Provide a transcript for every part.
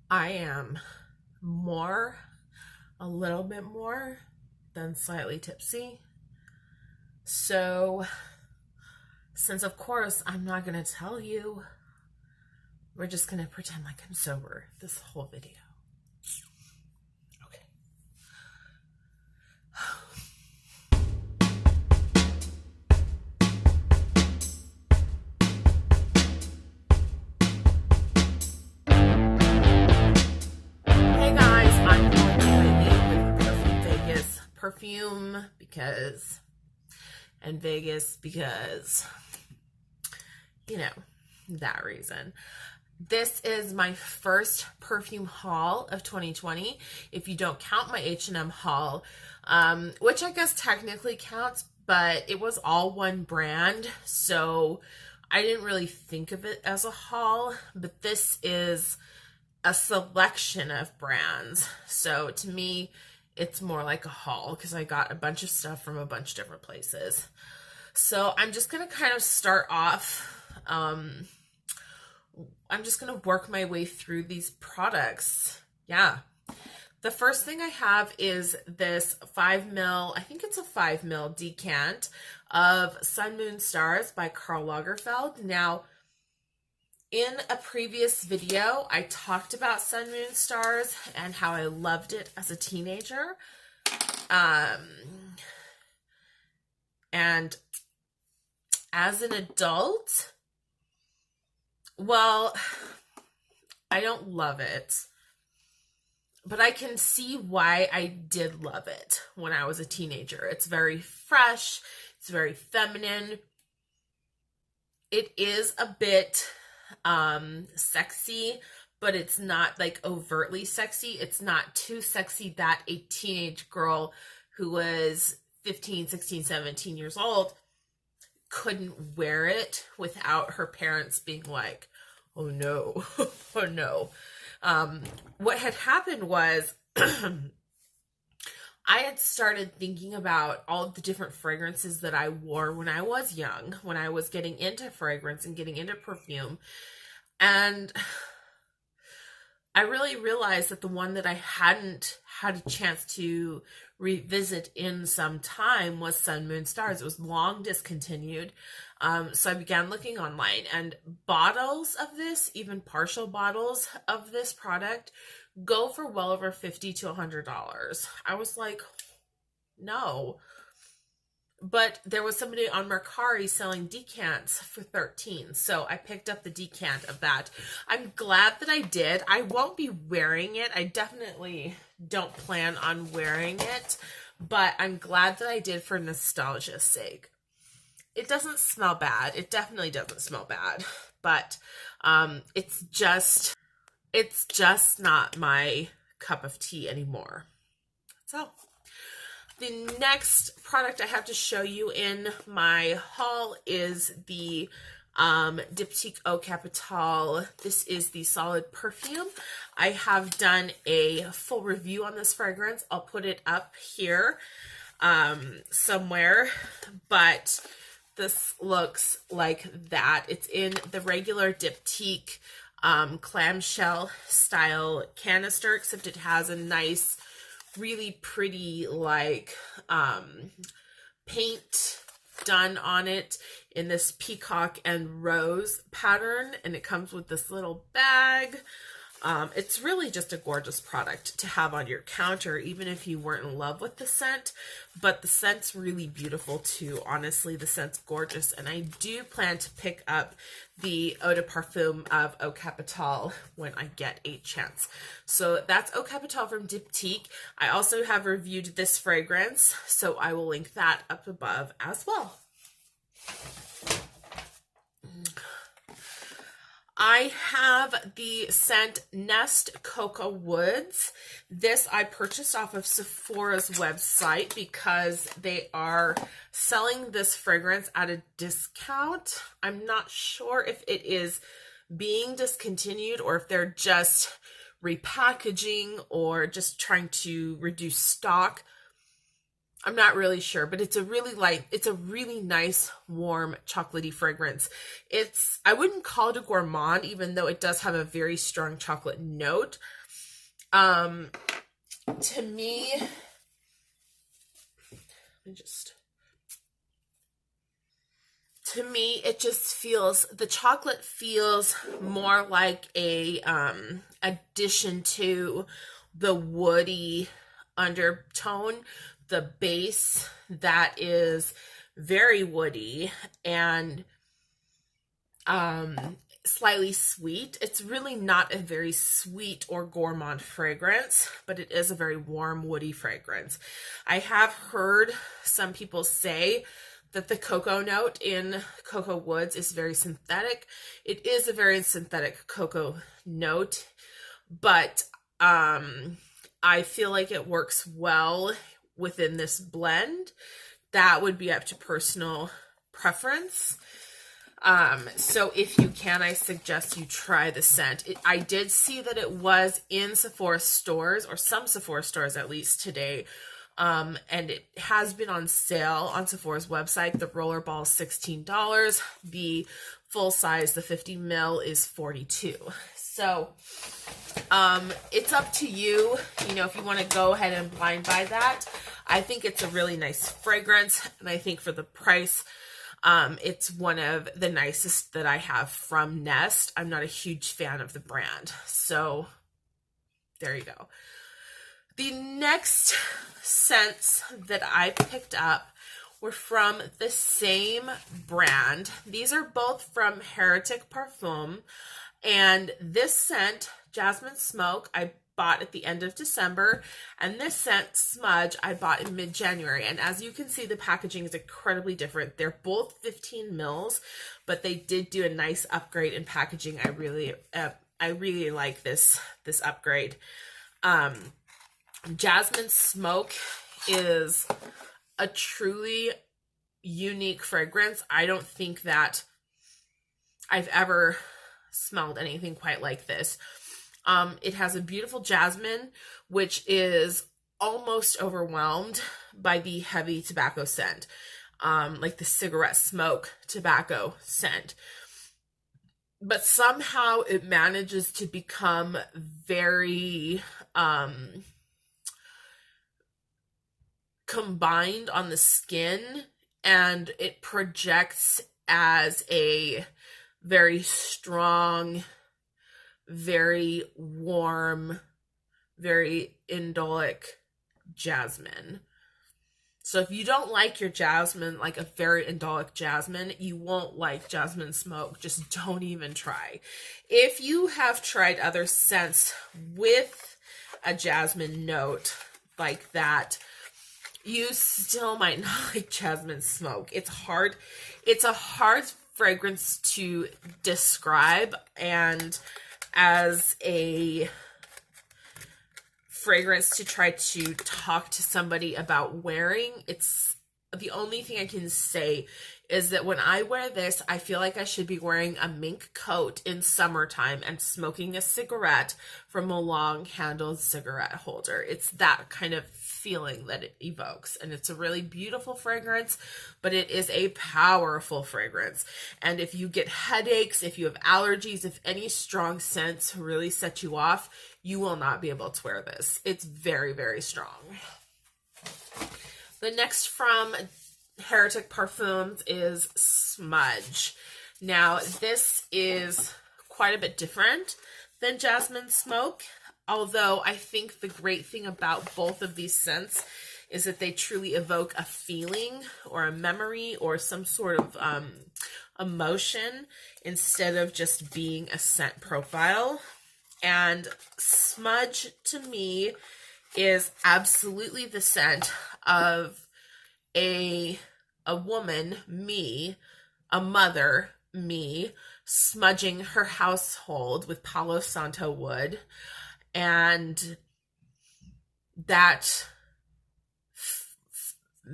I am a little bit more than slightly tipsy. So, since of course I'm not going to tell you, we're just going to pretend like I'm sober this whole video. Okay. Hey guys, I'm going to with Perfume Vegas perfume because, that reason. This is my first perfume haul of 2020. If you don't count my H&M haul, which I guess technically counts, but it was all one brand, so I didn't really think of it as a haul, but this is a selection of brands. So to me, it's more like a haul because I got a bunch of stuff from a bunch of different places. So I'm just going to kind of start off. I'm just going to work my way through these products. Yeah. The first thing I have is this 5 ml, I think it's a 5 ml decant of Sun Moon Stars by Karl Lagerfeld. Now, in a previous video, I talked about Sun Moon Stars and how I loved it as a teenager. And as an adult, well, I don't love it, but I can see why I did love it when I was a teenager. It's very fresh. It's very feminine. It is a bit sexy, but it's not like overtly sexy. It's not too sexy that a teenage girl who was 15, 16, 17 years old couldn't wear it without her parents being like, oh no, oh no. What had happened was I had started thinking about all of the different fragrances that I wore when I was young, when I was getting into fragrance and getting into perfume. And I really realized that the one that I hadn't had a chance to revisit in some time was Sun Moon Stars. It was long discontinued. So I began looking online, and bottles of this, even partial bottles of this product, go for well over $50 to $100. I was like, no. But there was somebody on Mercari selling decants for $13. So I picked up the decant of that. I'm glad that I did. I won't be wearing it. I definitely don't plan on wearing it, but I'm glad that I did for nostalgia's sake. It doesn't smell bad. It definitely doesn't smell bad, but it's just not my cup of tea anymore. So the next product I have to show you in my haul is the Diptyque Eau Capitale. This is the solid perfume. I have done a full review on this fragrance. I'll put it up here somewhere, but this looks like that. It's in the regular Diptyque clamshell style canister, except it has a nice, really pretty like paint done on it in this peacock and rose pattern, and it comes with this little bag. It's really just a gorgeous product to have on your counter, even if you weren't in love with the scent, but the scent's really beautiful too. Honestly, the scent's gorgeous, and I do plan to pick up the Eau de Parfum of Eau Capitale when I get a chance. So that's Eau Capitale from Diptyque. I also have reviewed this fragrance, so I will link that up above as well. I have the scent Nest Cocoa Woods. This I purchased off of Sephora's website because they are selling this fragrance at a discount. I'm not sure if it is being discontinued or if they're just repackaging or just trying to reduce stock. I'm not really sure, but it's a really light, it's a really nice, warm, chocolatey fragrance. I wouldn't call it a gourmand, even though it does have a very strong chocolate note. To me, it just feels, the chocolate feels more like a addition to the woody undertone, the base that is very woody and slightly sweet. It's really not a very sweet or gourmand fragrance, but it is a very warm, woody fragrance. I have heard some people say that the cocoa note in Cocoa Woods is very synthetic. It is a very synthetic cocoa note, but I feel like it works well within this blend. That would be up to personal preference. So if you can, I suggest you try the scent. I did see that it was in Sephora stores, or some Sephora stores at least today. And it has been on sale on Sephora's website. The rollerball is $16. The full size, the 50 ml, is $42. So, it's up to you, you know, if you want to go ahead and blind buy that. I think it's a really nice fragrance, and I think for the price, it's one of the nicest that I have from Nest. I'm not a huge fan of the brand, so there you go. The next scents that I picked up were from the same brand. These are both from Heretic Parfum, and this scent, Jasmine Smoke, I bought at the end of December, and this scent, Smudge, I bought in mid-January. And as you can see, the packaging is incredibly different. They're both 15 mils, but they did do a nice upgrade in packaging. I really like this upgrade. Jasmine Smoke is a truly unique fragrance. I don't think that I've ever smelled anything quite like this. It has a beautiful jasmine, which is almost overwhelmed by the heavy tobacco scent, like the cigarette smoke tobacco scent. But somehow it manages to become very combined on the skin, and it projects as a very strong, very warm, very indolic jasmine. So if you don't like your jasmine, like a very indolic jasmine, you won't like Jasmine Smoke. Just don't even try. If you have tried other scents with a jasmine note like that, you still might not like Jasmine Smoke. It's hard. It's a hard fragrance to describe, and as a fragrance to try to talk to somebody about wearing, it's the only thing I can say is that when I wear this, I feel like I should be wearing a mink coat in summertime and smoking a cigarette from a long-handled cigarette holder. It's that kind of feeling that it evokes, and it's a really beautiful fragrance, but it is a powerful fragrance. And if you get headaches, if you have allergies, if any strong scents really set you off, you will not be able to wear this. It's very, very strong. The next from Heretic Parfums is Smudge. Now, this is quite a bit different than Jasmine Smoke, although I think the great thing about both of these scents is that they truly evoke a feeling or a memory or some sort of emotion instead of just being a scent profile. And Smudge, to me, is absolutely the scent of a woman, me, a mother, me, smudging her household with Palo Santo wood, and that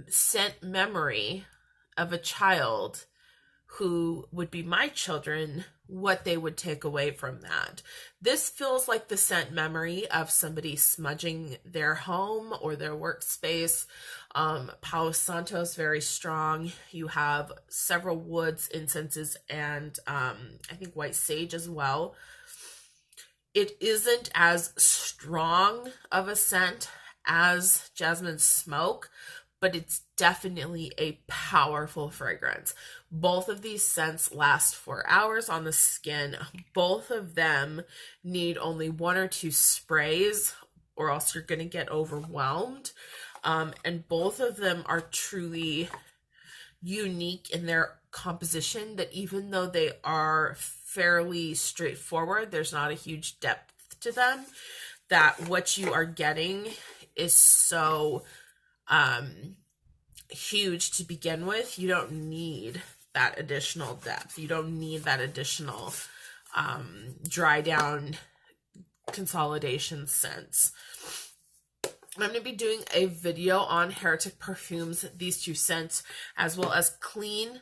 scent memory of a child who would be my children, what they would take away from that. This feels like the scent memory of somebody smudging their home or their workspace. Palo Santo is very strong. You have several woods, incenses, and I think white sage as well. It isn't as strong of a scent as Jasmine Smoke, but it's definitely a powerful fragrance. Both of these scents last 4 hours on the skin. Both of them need only 1 or 2 sprays, or else you're going to get overwhelmed. And both of them are truly unique in their composition, that even though they are fairly straightforward, there's not a huge depth to them, that what you are getting is so huge to begin with. You don't need that additional depth. You don't need that additional dry down consolidation scents. I'm going to be doing a video on Heretic perfumes, these 2 scents, as well as clean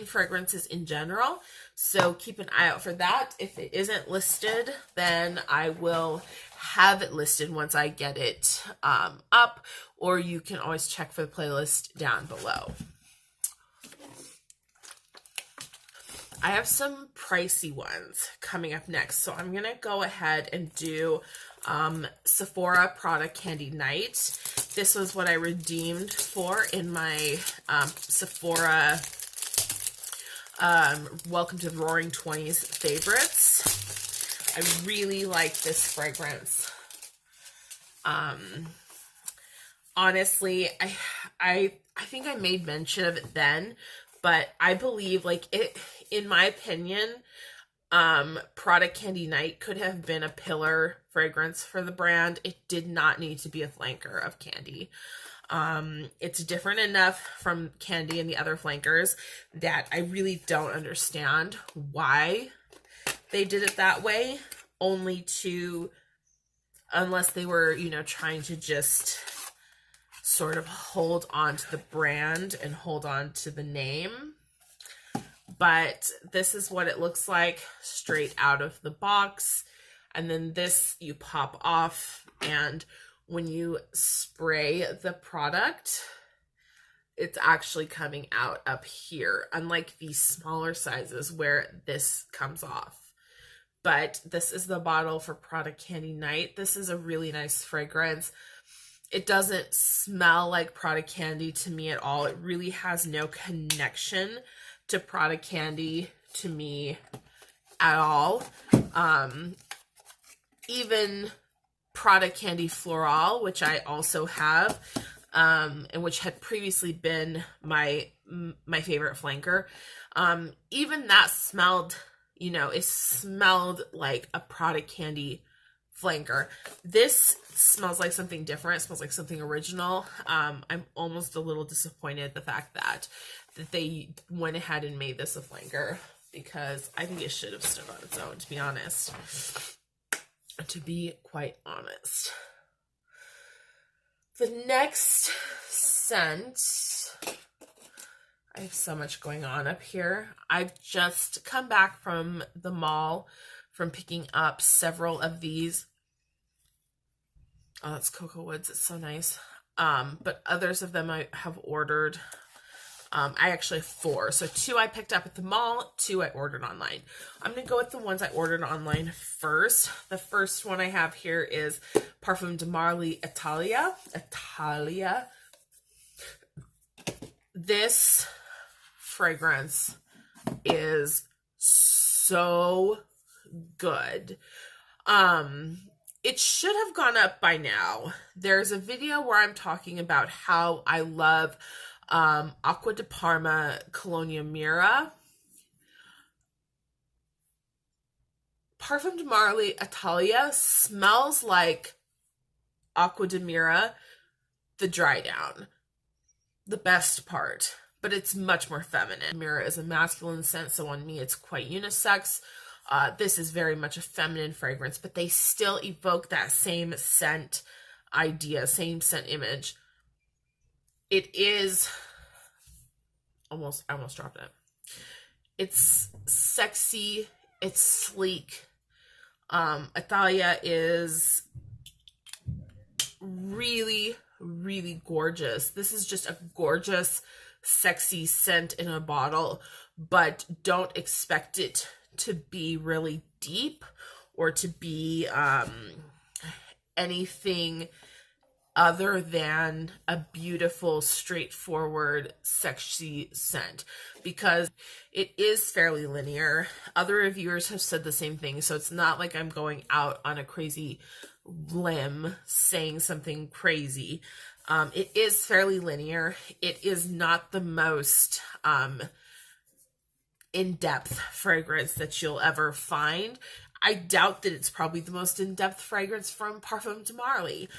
fragrances in general. So keep an eye out for that. If it isn't listed, then I will have it listed once I get it up, or you can always check for the playlist down below. I have some pricey ones coming up next, so I'm gonna go ahead and do Sephora Prada Candy Night. This was what I redeemed for in my Sephora Welcome to the Roaring 20s favorites. I really like this fragrance. Honestly, I think I made mention of it then, but I believe, like, it, in my opinion, Prada Candy Night could have been a pillar fragrance for the brand. It did not need to be a flanker of Candy. It's different enough from Candy and the other flankers that I really don't understand why they did it that way, only to, unless they were, you know, trying to just sort of hold on to the brand and hold on to the name. But this is what it looks like straight out of the box. And then this you pop off, and when you spray the product, it's actually coming out up here, unlike these smaller sizes where this comes off. But this is the bottle for Prada Candy Night. This is a really nice fragrance. It doesn't smell like Prada Candy to me at all. It really has no connection to Prada Candy to me at all. Even Prada Candy Floral, which I also have, and which had previously been my favorite flanker, even that smelled, you know, it smelled like a Prada Candy flanker. This smells like something different. It smells like something original. I'm almost a little disappointed the fact that they went ahead and made this a flanker, because I think it should have stood on its own, to be honest. To be quite honest. The next scent, I have so much going on up here. I've just come back from the mall from picking up several of these. Oh, that's Cocoa Woods. It's so nice. But others of them I have ordered. I actually have 4. So 2 I picked up at the mall, 2 I ordered online. I'm going to go with the ones I ordered online first. The first one I have here is Parfum de Marly Athalia. This fragrance is so good. It should have gone up by now. There's a video where I'm talking about how I love Acqua di Parma Colonia Mira. Parfum de Marly Athalia smells like Acqua di Mira, the dry down, the best part, but it's much more feminine. Mira is a masculine scent, so on me it's quite unisex. This is very much a feminine fragrance, but they still evoke that same scent idea, same scent image. It is I almost dropped it. It's sexy, it's sleek. Athalia is really, really gorgeous. This is just a gorgeous, sexy scent in a bottle, but don't expect it to be really deep or to be anything other than a beautiful, straightforward, sexy scent, because it is fairly linear. Other reviewers have said the same thing, so it's not like I'm going out on a crazy limb saying something crazy. It is fairly linear. It is not the most in-depth fragrance that you'll ever find. I doubt that it's probably the most in-depth fragrance from Parfums de Marly,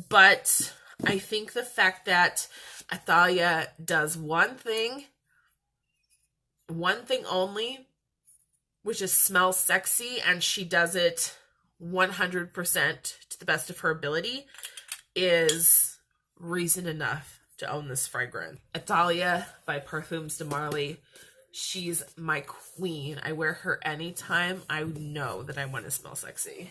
but I think the fact that Athalia does one thing only, which is smell sexy, and she does it 100% to the best of her ability, is reason enough to own this fragrance. Athalia by Parfums de Marly. She's my queen. I wear her anytime I know that I want to smell sexy.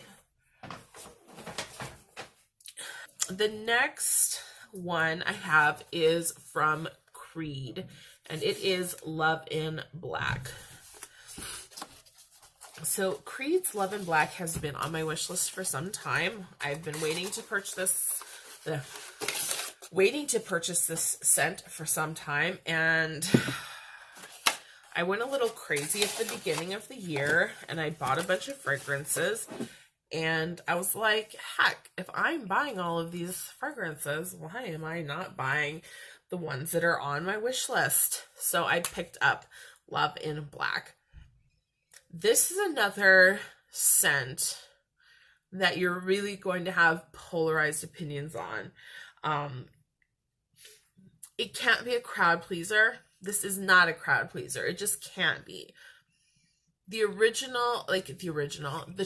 The next one I have is from Creed, and it is Love in Black. So Creed's Love in Black has been on my wish list for some time. I've been waiting to purchase this scent for some time, and I went a little crazy at the beginning of the year, and I bought a bunch of fragrances, and I was like, heck, if I'm buying all of these fragrances, why am I not buying the ones that are on my wish list? So I picked up Love in Black. This is another scent that you're really going to have polarized opinions on. It can't be a crowd pleaser. This is not a crowd pleaser. It just can't be. The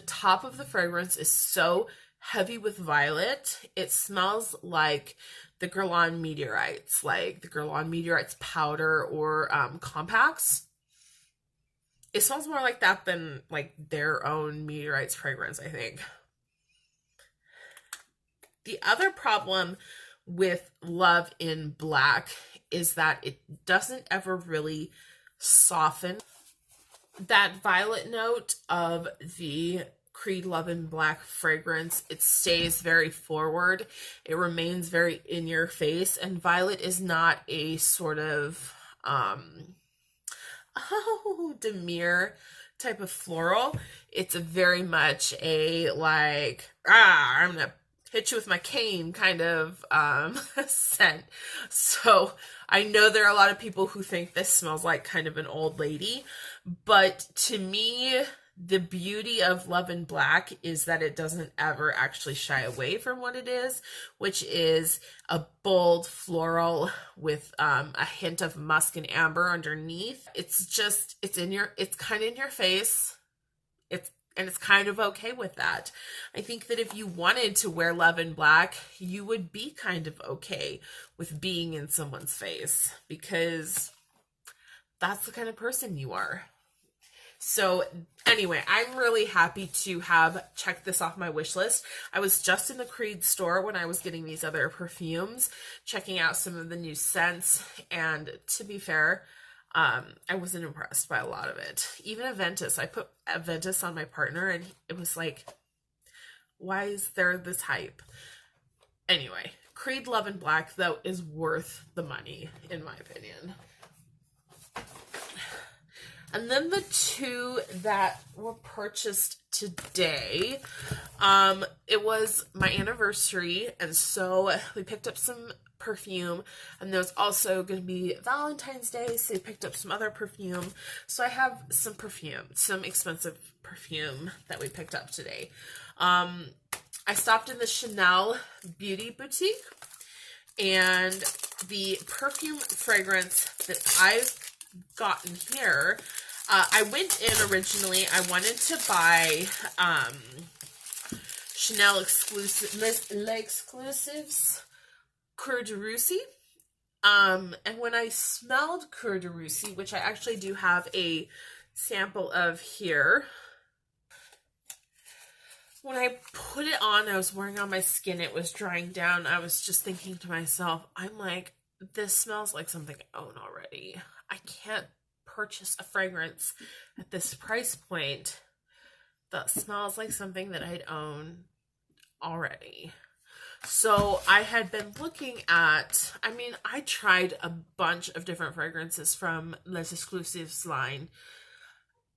top of the fragrance is so heavy with violet. It smells like the Guerlain Meteorites, like the Guerlain Meteorites powder or compacts. It smells more like that than like their own Meteorites fragrance, I think. The other problem with Love in Black is that it doesn't ever really soften. That violet note of the Creed Love in Black fragrance, it stays very forward. It remains very in your face, and violet is not a sort of demure type of floral. It's very much a like, I'm gonna hit you with my cane kind of scent. So I know there are a lot of people who think this smells like kind of an old lady, but to me, the beauty of Love in Black is that it doesn't ever actually shy away from what it is, which is a bold floral with a hint of musk and amber underneath. It's kind of in your face. It's kind of okay with that. I think that if you wanted to wear Love in Black, you would be kind of okay with being in someone's face, because that's the kind of person you are. So anyway, I'm really happy to have checked this off my wish list. I was just in the Creed store when I was getting these other perfumes, checking out some of the new scents, and to be fair, I wasn't impressed by a lot of it. Even Aventus, I put Aventus on my partner, and it was like, why is there this hype? Anyway, Creed Love in Black, though, is worth the money, in my opinion. And then the two that were purchased today, it was my anniversary, and so we picked up some perfume, and there was also going to be Valentine's Day, so we picked up some other perfume. So I have some perfume, some expensive perfume that we picked up today. I stopped in the Chanel Beauty Boutique, and the perfume fragrance that I've gotten here, I went in originally, I wanted to buy Chanel exclusives, Coeur de Russie, And when I smelled Coeur de Russie, which I actually do have a sample of here, when I put it on, I was wearing on my skin, it was drying down. I was just thinking to myself, I'm like, this smells like something I own already. I can't purchase a fragrance at this price point that smells like something that I'd own already. So I had been looking at, I mean, I tried a bunch of different fragrances from Les Exclusives line.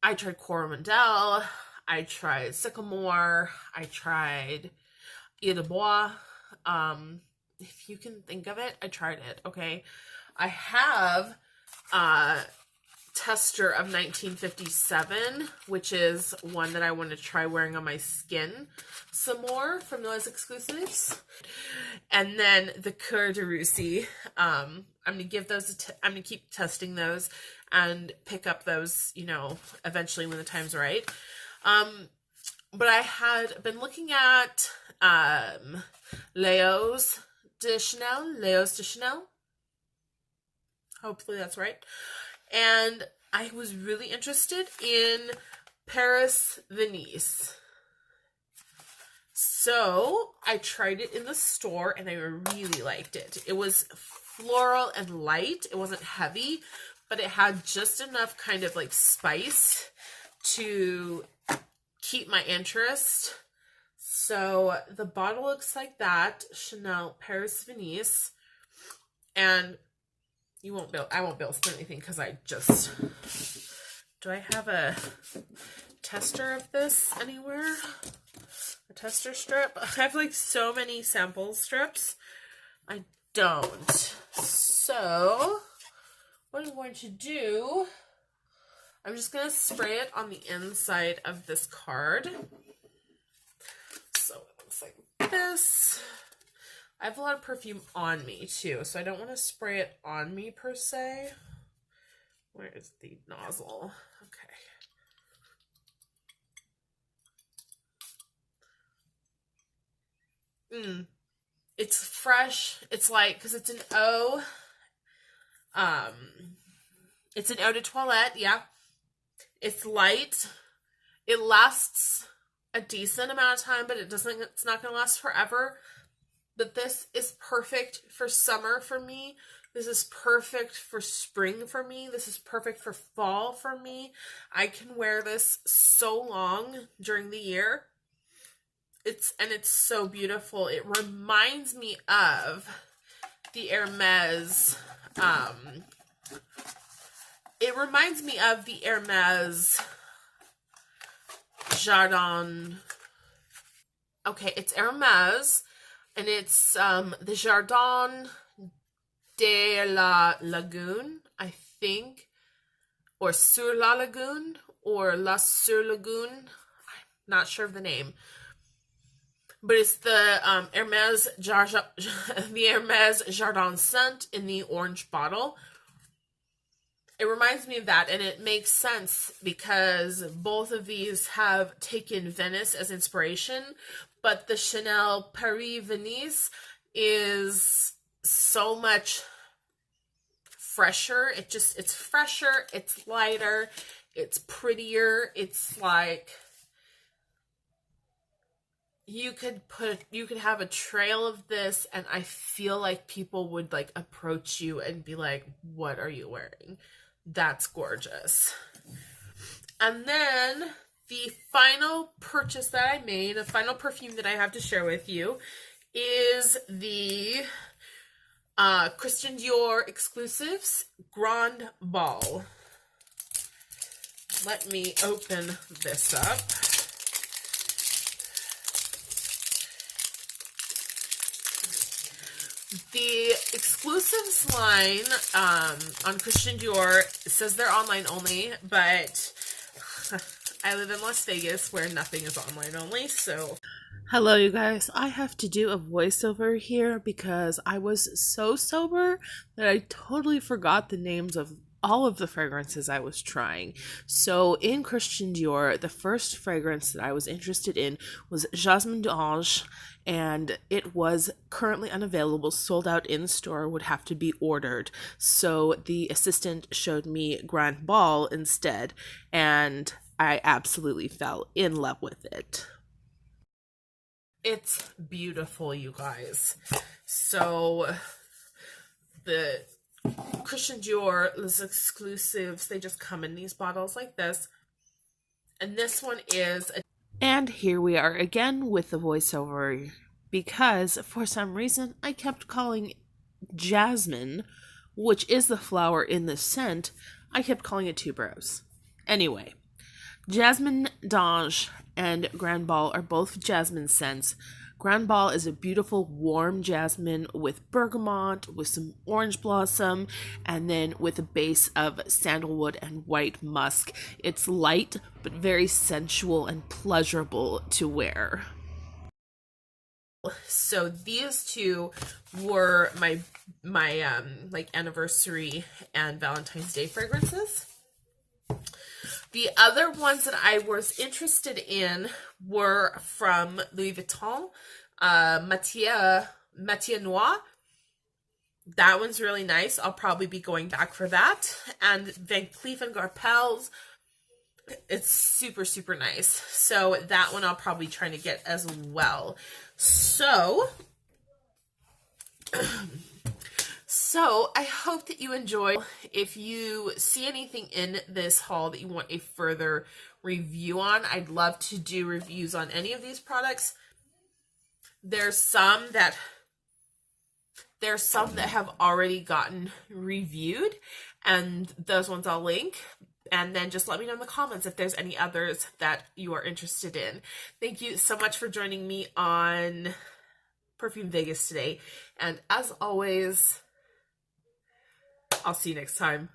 I tried Coromandel, I tried Sycamore, I tried Eau de Bois. If you can think of it, I tried it, okay? I have Tester of 1957, which is one that I want to try wearing on my skin some more from those exclusives. And then the Coeur de Russie. I'm going to give those, I'm going to keep testing those and pick up those, you know, eventually when the time's right. But I had been looking at Léos de Chanel. Hopefully that's right. And I was really interested in Paris Venise. So I tried it in the store and I really liked it. It was floral and light. It wasn't heavy, but it had just enough kind of like spice to keep my interest. So the bottle looks like that. Chanel Paris Venise. And I won't be able to spend anything because I just, do I have a tester of this anywhere? A tester strip? I have like so many sample strips. I don't. So what I'm going to do, I'm just going to spray it on the inside of this card. So it looks like this. I have a lot of perfume on me too, so I don't want to spray it on me per se. Where is the nozzle? Okay. It's fresh. It's like, because it's an eau. It's an eau de toilette, yeah. It's light. It lasts a decent amount of time, but it's not going to last forever. But this is perfect for summer for me. This is perfect for spring for me. This is perfect for fall for me. I can wear this so long during the year. It's so beautiful. It reminds me of the Hermes. It reminds me of the Hermes Jardin. Okay, it's Hermes. And it's the Jardin de la Lagune, I think, or Sur la Lagune, or La Sur Lagune. I'm not sure of the name. But it's the Hermes Jardin scent in the orange bottle. It reminds me of that, and it makes sense because both of these have taken Venice as inspiration, but the Chanel Paris Venise is so much fresher. It's fresher, it's lighter, it's prettier. It's like you could have a trail of this and I feel like people would like approach you and be like, "What are you wearing? That's gorgeous." And then the final purchase that I made, the final perfume that I have to share with you, is the Christian Dior Exclusives Grand Ball. Let me open this up. The Exclusives line on Christian Dior, it says they're online only, but I live in Las Vegas where nothing is online only, so. Hello, you guys. I have to do a voiceover here because I was so sober that I totally forgot the names of all of the fragrances I was trying. So in Christian Dior, the first fragrance that I was interested in was Jasmine d'Ange, and it was currently unavailable, sold out in store, would have to be ordered. So the assistant showed me Grand Ball instead, and I absolutely fell in love with it. It's beautiful, you guys. So the Christian Dior, Les Exclusives, they just come in these bottles like this. And this one is a... And here we are again with the voiceover, because for some reason I kept calling Jasmine, which is the flower in the scent, I kept calling it tuberose. Anyway, Jasmine d'Ange and Grand Ball are both jasmine scents. Grand Ball is a beautiful warm jasmine with bergamot, with some orange blossom, and then with a base of sandalwood and white musk. It's light but very sensual and pleasurable to wear. So these two were my like anniversary and Valentine's Day fragrances. The other ones that I was interested in were from Louis Vuitton, Matière Noire. That one's really nice. I'll probably be going back for that. And Van Cleef and Arpels, it's super, super nice. So that one I'll probably try to get as well. So I hope that you enjoy. If you see anything in this haul that you want a further review on, I'd love to do reviews on any of these products. There's some that have already gotten reviewed, and those ones I'll link. And then just let me know in the comments if there's any others that you are interested in. Thank you so much for joining me on Perfume Vegas today. And as always, I'll see you next time.